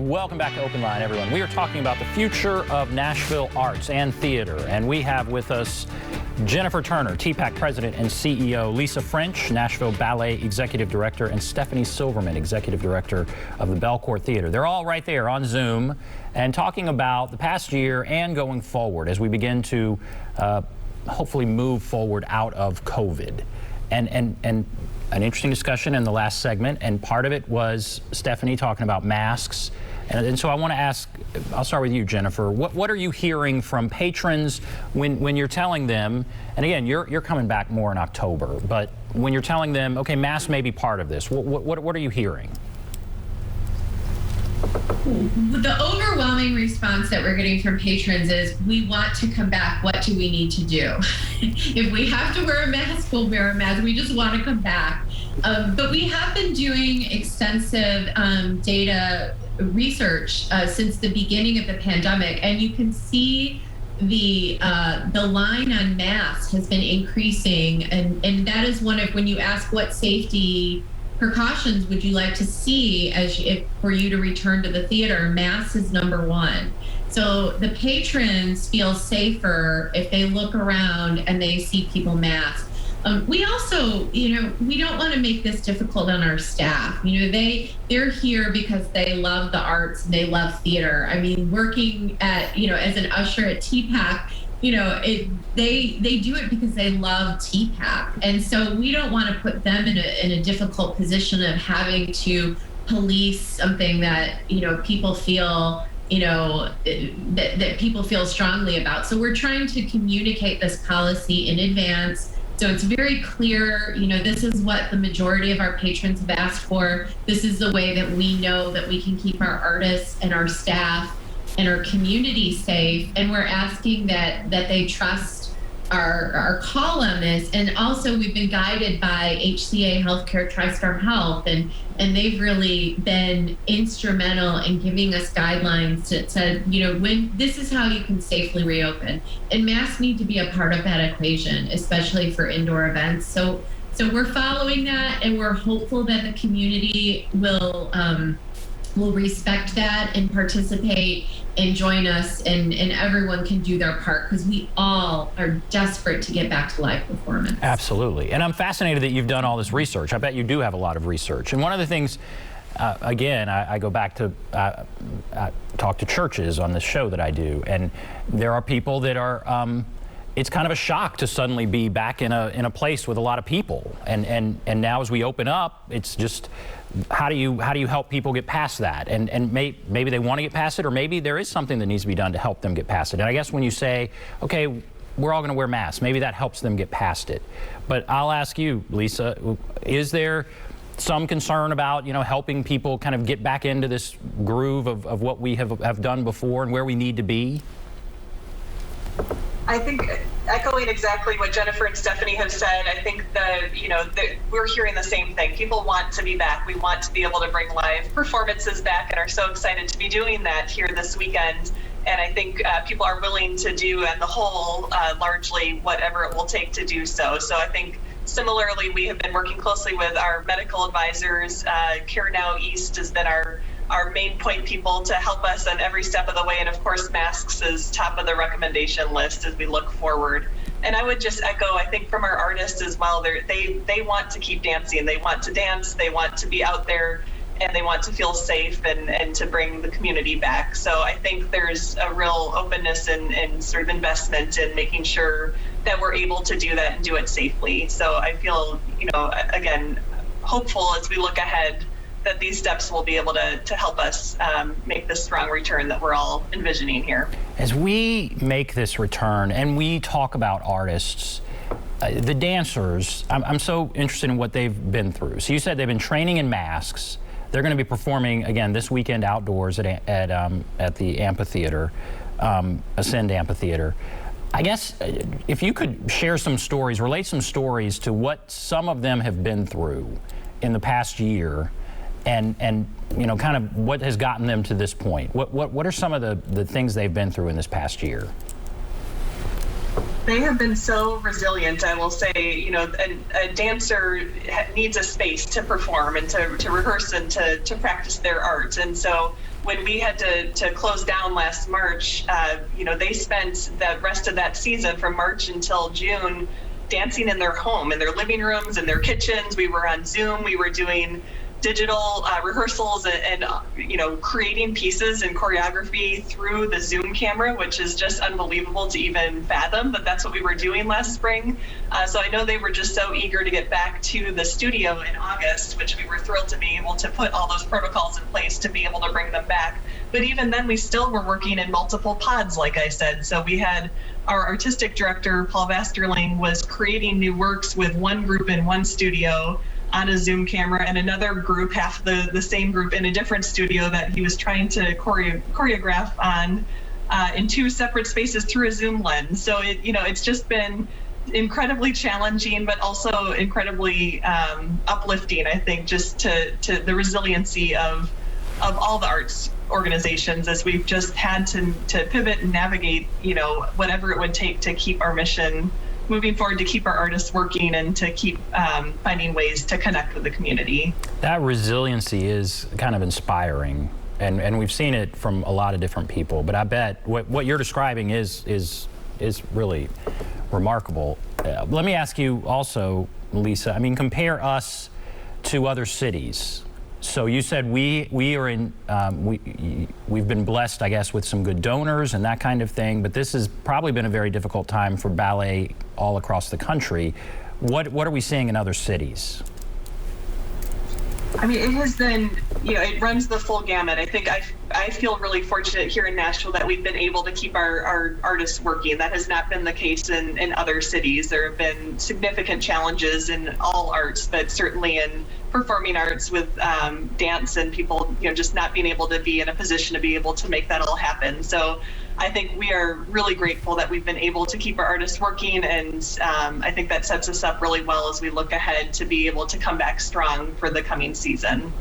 Welcome back to Open Line, everyone. We are talking about the future of Nashville arts and theater, and we have with us Jennifer Turner, TPAC President and CEO, Lisa French, Nashville Ballet Executive Director, and Stephanie Silverman, Executive Director of the Belcourt Theater. They're all right there on Zoom and talking about the past year and going forward as we begin to hopefully move forward out of COVID. And an interesting discussion in the last segment, and part of it was Stephanie talking about masks. And so I want to ask, I'll start with you, Jennifer. What are you hearing from patrons when you're telling them, and again, you're coming back more in October, but when you're telling them, okay, masks may be part of this, what are you hearing? The overwhelming response that we're getting from patrons is, we want to come back. What do we need to do? If we have to wear a mask, we'll wear a mask. We just want to come back. But we have been doing extensive data research since the beginning of the pandemic, and you can see the line on masks has been increasing, and that is one of, when you ask what safety precautions would you like to see for you to return to the theater, masks is number one. So the patrons feel safer if they look around and they see people masked. We also, we don't want to make this difficult on our staff. They're here because they love the arts and they love theater. I mean, working at, as an usher at TPAC, they do it because they love TPAC. And so we don't want to put them in a difficult position of having to police something that, people feel, that people feel strongly about. So we're trying to communicate this policy in advance. So it's very clear, this is what the majority of our patrons have asked for. This is the way that we know that we can keep our artists and our staff and our community safe. And we're asking that they trust our call on this. And also we've been guided by HCA Healthcare TriStar Health, and they've really been instrumental in giving us guidelines that said, when this is how you can safely reopen. And masks need to be a part of that equation, especially for indoor events. So we're following that, and we're hopeful that the community will respect that and participate and join us, and everyone can do their part, because we all are desperate to get back to live performance. Absolutely. And I'm fascinated that you've done all this research. I bet you do have a lot of research. And one of the things, again, I go back to I talk to churches on this show that I do, and there are people that are it's kind of a shock to suddenly be back in a place with a lot of people, and now as we open up, it's just how do you help people get past that, and maybe they want to get past it, or maybe there is something that needs to be done to help them get past it. And I guess when you say, okay, we're all going to wear masks, maybe that helps them get past it. But I'll ask you, Lisa, is there some concern about helping people kind of get back into this groove of what we have done before and where we need to be? I think, echoing exactly what Jennifer and Stephanie have said, I think that, we're hearing the same thing. People want to be back. We want to be able to bring live performances back, and are so excited to be doing that here this weekend. And I think people are willing to do, on the whole, largely whatever it will take to do so. So I think similarly, we have been working closely with our medical advisors. Care Now East has been our main point people to help us on every step of the way. And of course, masks is top of the recommendation list as we look forward. And I would just echo, I think from our artists as well, they want to keep dancing. They want to dance, they want to be out there, and they want to feel safe and to bring the community back. So I think there's a real openness and sort of investment in making sure that we're able to do that and do it safely. So I feel, again, hopeful as we look ahead that these steps will be able to help us make this strong return that we're all envisioning here. As we make this return and we talk about artists, the dancers, I'm so interested in what they've been through. So you said they've been training in masks. They're going to be performing again this weekend outdoors at the amphitheater, Ascend Amphitheater. I guess if you could share some stories, relate some stories to what some of them have been through in the past year, and kind of what has gotten them to this point. What are some of the things they've been through in this past year? They have been so resilient, I will say. A dancer needs a space to perform and to rehearse and to practice their art. And so when we had to close down last March, they spent the rest of that season from March until June dancing in their home, in their living rooms, in their kitchens. We were on Zoom. We were doing digital rehearsals and creating pieces and choreography through the Zoom camera, which is just unbelievable to even fathom, but that's what we were doing last spring. So I know they were just so eager to get back to the studio in August, which we were thrilled to be able to put all those protocols in place to be able to bring them back. But even then, we still were working in multiple pods, like I said. So we had our artistic director, Paul Vasterling, was creating new works with one group in one studio on a Zoom camera, and another group, half the same group, in a different studio that he was trying to choreograph on in two separate spaces through a Zoom lens. So it's just been incredibly challenging, but also incredibly uplifting, I think, just to the resiliency of all the arts organizations, as we've just had to pivot and navigate, whatever it would take to keep our mission moving forward, to keep our artists working, and to keep finding ways to connect with the community. That resiliency is kind of inspiring, and we've seen it from a lot of different people, but I bet what you're describing is really remarkable. Let me ask you also, Lisa, I mean, compare us to other cities. So you said we are in, we've been blessed, I guess, with some good donors and that kind of thing, but this has probably been a very difficult time for ballet all across the country. What are we seeing in other cities? I mean, it has been, it runs the full gamut. I think I feel really fortunate here in Nashville that we've been able to keep our artists working. That has not been the case in other cities. There have been significant challenges in all arts, but certainly in performing arts with dance and people, just not being able to be in a position to be able to make that all happen. So I think we are really grateful that we've been able to keep our artists working, and I think that sets us up really well as we look ahead to be able to come back strong for the coming season.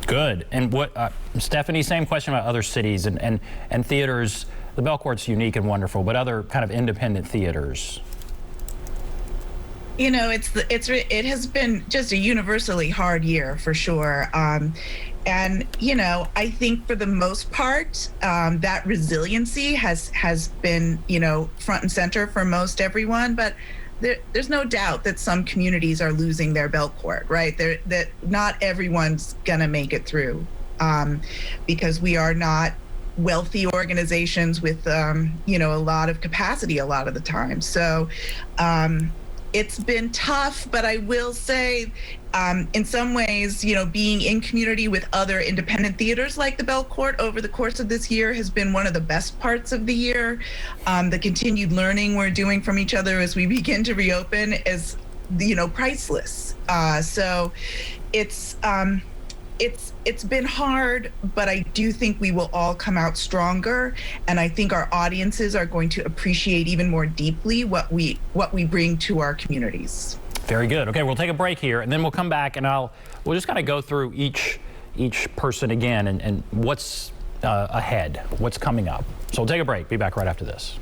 Good. And what, Stephanie, same question about other cities and theaters. The Belcourt's unique and wonderful, but other kind of independent theaters. It has been just a universally hard year for sure. And I think for the most part, that resiliency has been, front and center for most everyone. But there's no doubt that some communities are losing their Belcourt, right? That not everyone's gonna make it through, because we are not wealthy organizations with, a lot of capacity a lot of the time. So it's been tough, but I will say, in some ways, being in community with other independent theaters like the Belcourt over the course of this year has been one of the best parts of the year. The continued learning we're doing from each other as we begin to reopen is, priceless. So it's been hard, but I do think we will all come out stronger, and I think our audiences are going to appreciate even more deeply what we bring to our communities. Very good. Okay, we'll take a break here, and then we'll come back, and we'll just kind of go through each person again and what's ahead, what's coming up. So we'll take a break. Be back right after this.